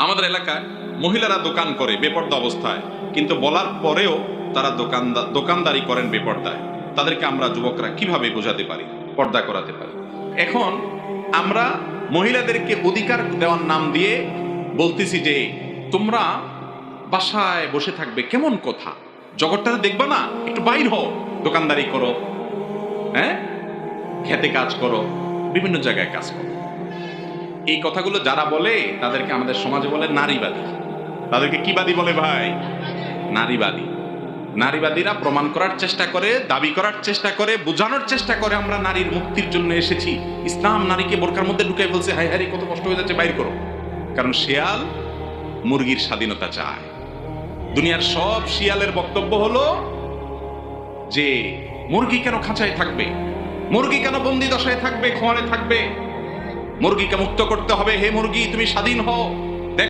আমাদের এলাকায় মহিলারা দোকান করে বেপর্দা অবস্থায়, কিন্তু বলার পরেও তারা দোকানদারি করেন বেপর্দায়। তাদেরকে আমরা যুবকরা কিভাবে বোঝাতে পারি, পর্দা করাতে পারি? এখন আমরা মহিলাদেরকে অধিকার দেওয়ার নাম দিয়ে বলতেছি যে তোমরা বাসায় বসে থাকবে, কেমন কথা, জগৎটাতে দেখবা না, একটু বাইর হও, দোকানদারি করো, হ্যাঁ, খেতে কাজ করো, বিভিন্ন জায়গায় কাজ করো। এই কথাগুলো যারা বলে তাদেরকে আমাদের সমাজে বলে নারীবাদী। তাদেরকে কি বাদী বলে ভাই? নারীবাদী। নারীবাদীরা প্রমাণ করার চেষ্টা করে, দাবি করার চেষ্টা করে, বোঝানোর চেষ্টা করে আমরা নারীর মুক্তির জন্য এসেছি, ইসলাম নারীকে বোরকার মধ্যে ঢুকে ফেলছে, হাই হারি কত কষ্ট হয়ে যাচ্ছে, বাইর করো। কারণ শিয়াল মুরগির স্বাধীনতা চায়। দুনিয়ার সব শিয়ালের বক্তব্য হলো যে মুরগি কেন খাঁচায় থাকবে, মুরগি কেন বন্দি দশায় থাকবে, খোঁয়ারে থাকবে, মুরগিকে মুক্ত করতে হবে, হে মুরগি তুমি স্বাধীন হও।